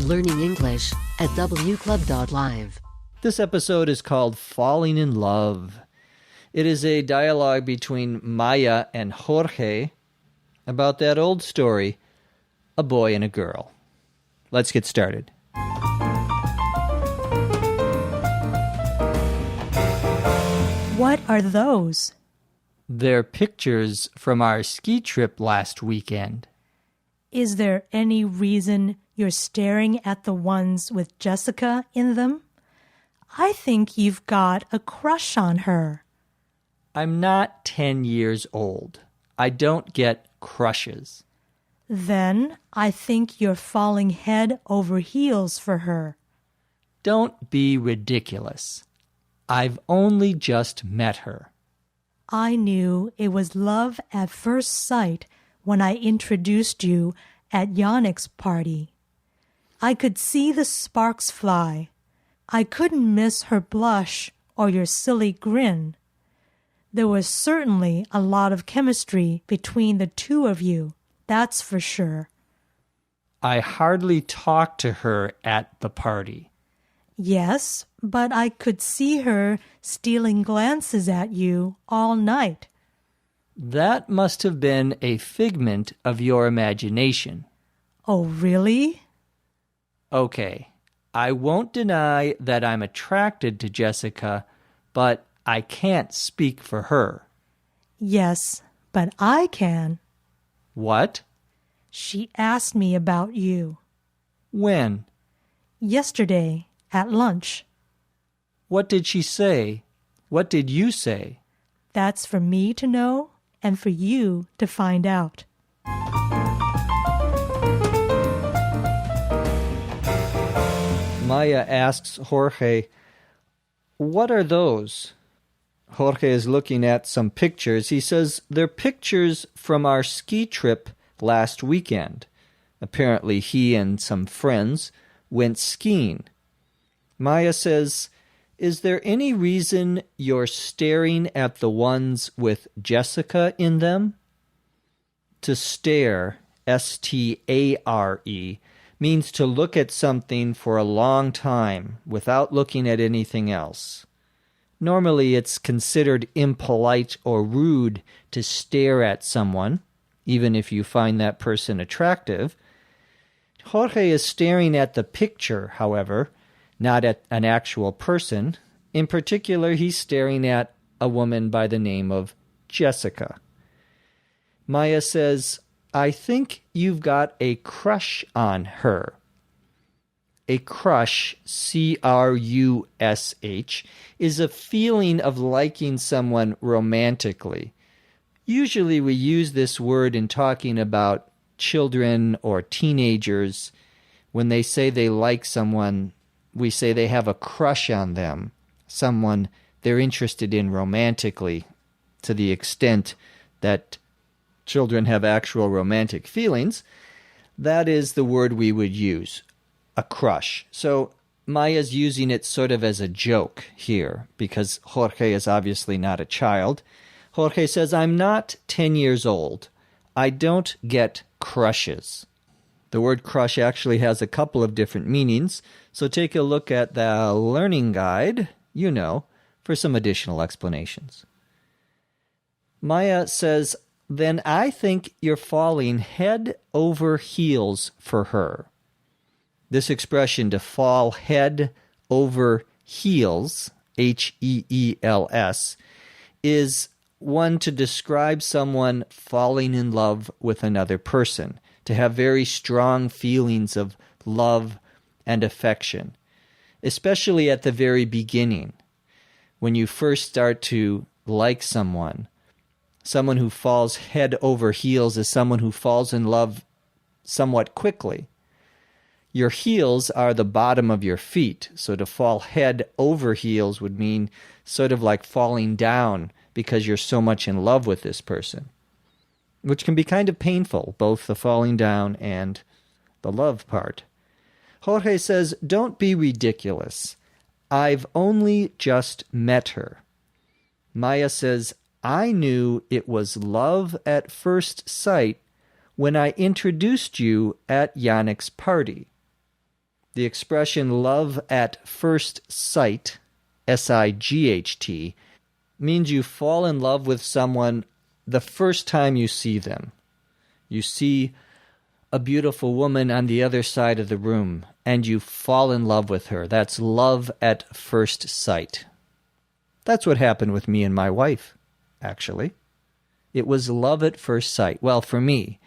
Learning English at wclub.live. This episode is called Falling in Love. It is a dialogue between Maya and Jorge about that old story, a boy and a girl. Let's get started. What are those? They're pictures from our ski trip last weekend. Is there any reason you're staring at the ones with Jessica in them? I think you've got a crush on her. I'm not 10 years old. I don't get crushes. Then I think you're falling head over heels for her. Don't be ridiculous. I've only just met her. I knew it was love at first sight when I introduced you at Yannick's party. I could see the sparks fly. I couldn't miss her blush or your silly grin. There was certainly a lot of chemistry between the two of you, that's for sure. I hardly talked to her at the party. Yes, but I could see her stealing glances at you all night. That must have been a figment of your imagination. Oh, really? Okay, I won't deny that I'm attracted to Jessica, but I can't speak for her. Yes, but I can. What? She asked me about you. When? Yesterday, at lunch. What did she say? What did you say? That's for me to know and for you to find out. Maya asks Jorge, "What are those?" Jorge is looking at some pictures. He says, "They're pictures from our ski trip last weekend." Apparently he and some friends went skiing. Maya says, "Is there any reason you're staring at the ones with Jessica in them?" To stare, S-T-A-R-E, means to look at something for a long time without looking at anything else. Normally it's considered impolite or rude to stare at someone, even if you find that person attractive. Jorge is staring at the picture, however, not at an actual person. In particular, he's staring at a woman by the name of Jessica. Maya says, "I think you've got a crush on her." A crush, C-R-U-S-H, is a feeling of liking someone romantically. Usually we use this word in talking about children or teenagers. When they say they like someone, we say they have a crush on them, someone they're interested in romantically, to the extent that children have actual romantic feelings. That is the word we would use, a crush. So Maya's using it sort of as a joke here, because Jorge is obviously not a child. Jorge says, "I'm not 10 years old. I don't get crushes." The word crush actually has a couple of different meanings, so take a look at the learning guide, for some additional explanations. Maya says, "Then I think you're falling head over heels for her." This expression, to fall head over heels, H-E-E-L-S, is one to describe someone falling in love with another person, to have very strong feelings of love and affection, especially at the very beginning. When you first start to like someone who falls head over heels is someone who falls in love somewhat quickly. Your heels are the bottom of your feet, so to fall head over heels would mean sort of like falling down because you're so much in love with this person, which can be kind of painful, both the falling down and the love part. Jorge says, "Don't be ridiculous. I've only just met her." Maya says, "I knew it was love at first sight when I introduced you at Yannick's party." The expression love at first sight, S-I-G-H-T, means you fall in love with someone the first time you see them. You see a beautiful woman on the other side of the room, and you fall in love with her. That's love at first sight. That's what happened with me and my wife, actually. It was love at first sight. Well, for me,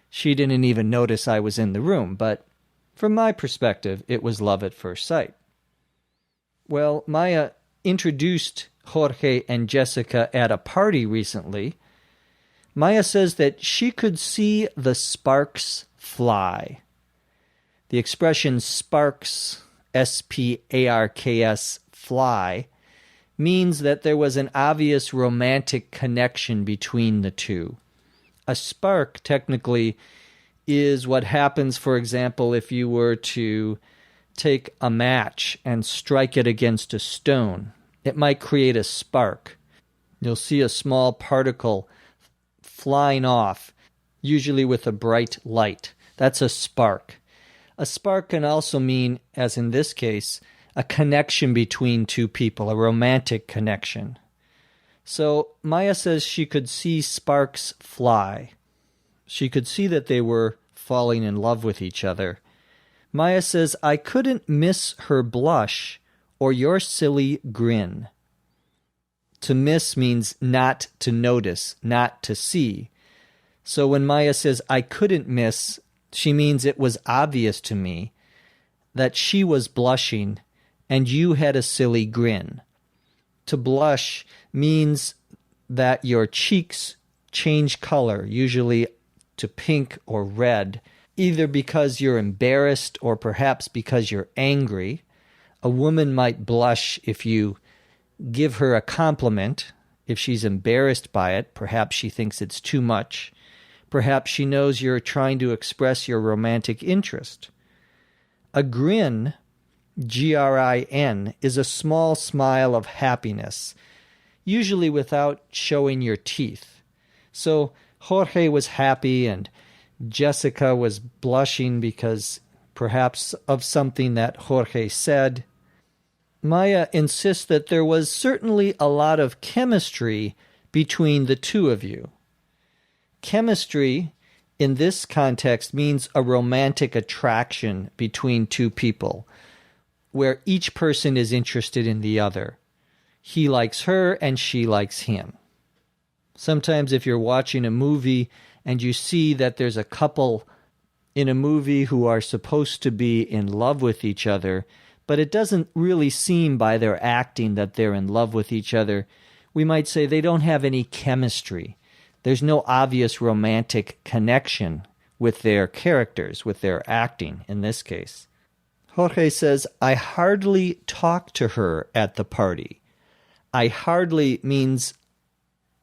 she didn't even notice I was in the room, but from my perspective, it was love at first sight. Well, Maya introduced Jorge and Jessica at a party recently. Maya says that she could see the sparks fly. The expression sparks, S-P-A-R-K-S, fly, means that there was an obvious romantic connection between the two. A spark, technically, is what happens, for example, if you were to take a match and strike it against a stone. It might create a spark. You'll see a small particle flying off, usually with a bright light. That's a spark. A spark can also mean, as in this case, a connection between two people, a romantic connection. So Maya says she could see sparks fly. She could see that they were falling in love with each other. Maya says, I couldn't miss her blush or your silly grin. To miss means not to notice, not to see. So when Maya says, I couldn't miss, she means it was obvious to me that she was blushing and you had a silly grin. To blush means that your cheeks change color, usually to pink or red, either because you're embarrassed or perhaps because you're angry. A woman might blush if you give her a compliment. If she's embarrassed by it, perhaps she thinks it's too much. Perhaps she knows you're trying to express your romantic interest. A grin, G-R-I-N, is a small smile of happiness, usually without showing your teeth. So Jorge was happy and Jessica was blushing because perhaps of something that Jorge said. Maya insists that there was certainly a lot of chemistry between the two of you. Chemistry, in this context, means a romantic attraction between two people, where each person is interested in the other. He likes her and she likes him. Sometimes if you're watching a movie and you see that there's a couple in a movie who are supposed to be in love with each other, but it doesn't really seem by their acting that they're in love with each other, we might say they don't have any chemistry. There's no obvious romantic connection with their characters, with their acting in this case. Jorge says, I hardly talked to her at the party. I hardly means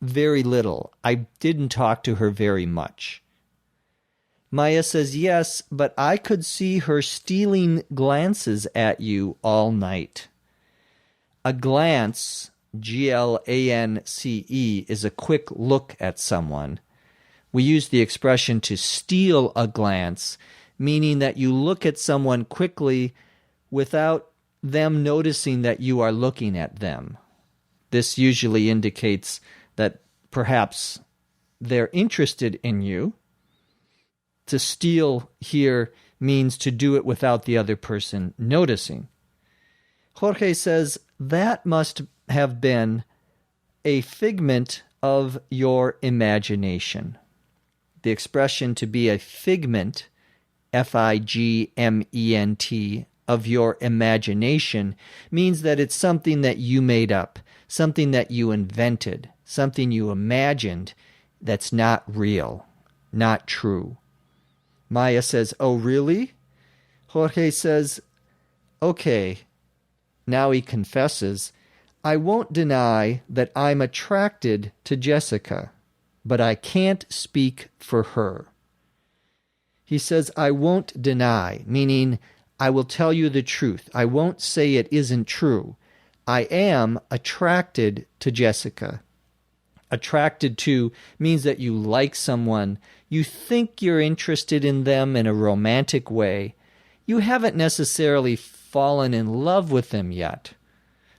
very little. I didn't talk to her very much. Maya says, yes, but I could see her stealing glances at you all night. A glance, G-L-A-N-C-E, is a quick look at someone. We use the expression to steal a glance, meaning that you look at someone quickly without them noticing that you are looking at them. This usually indicates that perhaps they're interested in you. To steal here means to do it without the other person noticing. Jorge says that must have been a figment of your imagination. The expression to be a figment, F-I-G-M-E-N-T, of your imagination means that it's something that you made up, something that you invented, something you imagined that's not real, not true. Maya says, oh, really? Jorge says, okay. Now he confesses, I won't deny that I'm attracted to Jessica, but I can't speak for her. He says, I won't deny, meaning I will tell you the truth. I won't say it isn't true. I am attracted to Jessica. Attracted to means that you like someone, you think you're interested in them in a romantic way, You haven't necessarily fallen in love with them yet,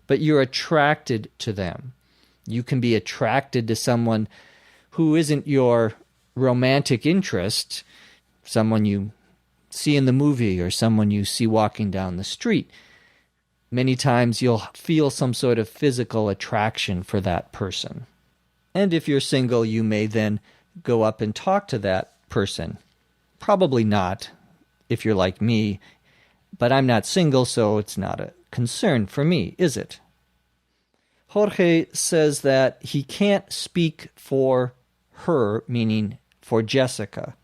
but you're attracted to them. You can be attracted to someone who isn't your romantic interest, someone you see in the movie or someone you see walking down the street. Many times you'll feel some sort of physical attraction for that person. And if you're single, you may then go up and talk to that person. Probably not, if you're like me, but I'm not single, so it's not a concern for me, is it? Jorge says that he can't speak for her, meaning for Jessica.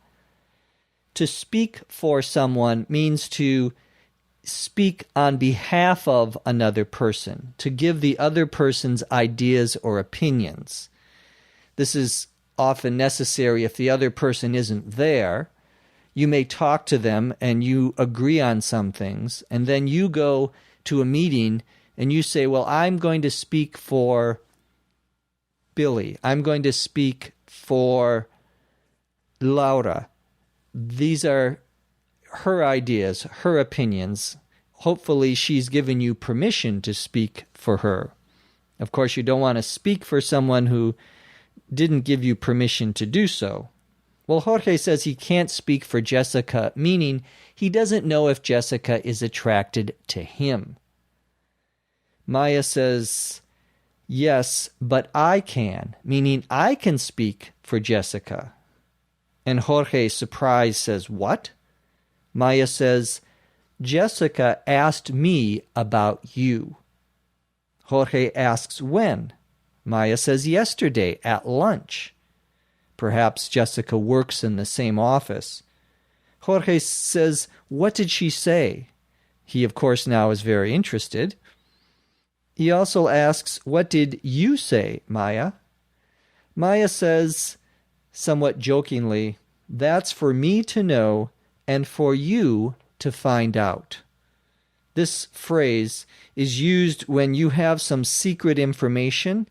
To speak for someone means to speak on behalf of another person, to give the other person's ideas or opinions. This is often necessary if the other person isn't there. You may talk to them and you agree on some things, and then you go to a meeting and you say, well, I'm going to speak for Billy. I'm going to speak for Laura. These are her ideas, her opinions. Hopefully she's given you permission to speak for her. Of course, you don't want to speak for someone who didn't give you permission to do so. Well, Jorge says he can't speak for Jessica, meaning he doesn't know if Jessica is attracted to him. Maya says, yes, but I can, meaning I can speak for Jessica. And Jorge, surprised, says, what? Maya says, Jessica asked me about you. Jorge asks when. Maya says yesterday at lunch. Perhaps Jessica works in the same office. Jorge says, what did she say? He, of course, now is very interested. He also asks, what did you say, Maya? Maya says, somewhat jokingly, that's for me to know and for you to find out. This phrase is used when you have some secret information,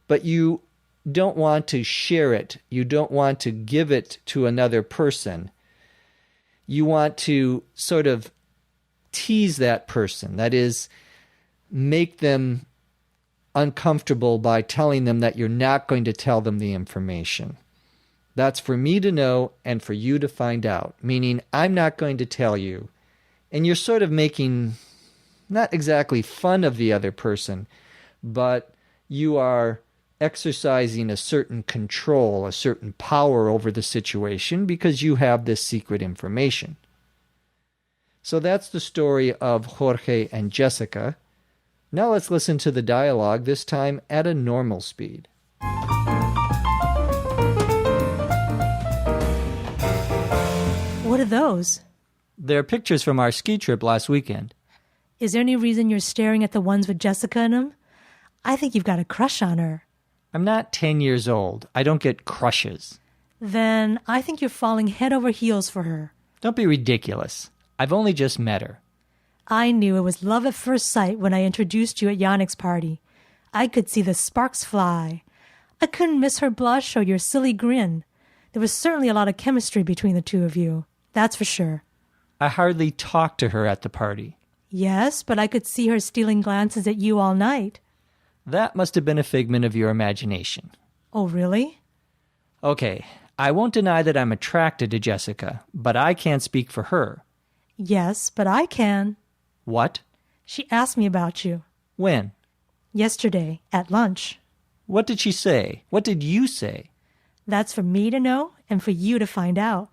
but you don't want to share it. You don't want to give it to another person. You want to sort of tease that person. That is, make them uncomfortable by telling them that you're not going to tell them the information. That's for me to know and for you to find out, meaning I'm not going to tell you. And you're sort of making not exactly fun of the other person, but you are exercising a certain control, a certain power over the situation because you have this secret information. So that's the story of Jorge and Jessica. Now let's listen to the dialogue, this time at a normal speed. What are those? They're pictures from our ski trip last weekend. Is there any reason you're staring at the ones with Jessica in them? I think you've got a crush on her. I'm not 10 years old. I don't get crushes. Then I think you're falling head over heels for her. Don't be ridiculous. I've only just met her. I knew it was love at first sight when I introduced you at Yannick's party. I could see the sparks fly. I couldn't miss her blush or your silly grin. There was certainly a lot of chemistry between the two of you. That's for sure. I hardly talked to her at the party. Yes, but I could see her stealing glances at you all night. That must have been a figment of your imagination. Oh, really? Okay, I won't deny that I'm attracted to Jessica, but I can't speak for her. Yes, but I can. What? She asked me about you. When? Yesterday, at lunch. What did she say? What did you say? That's for me to know and for you to find out.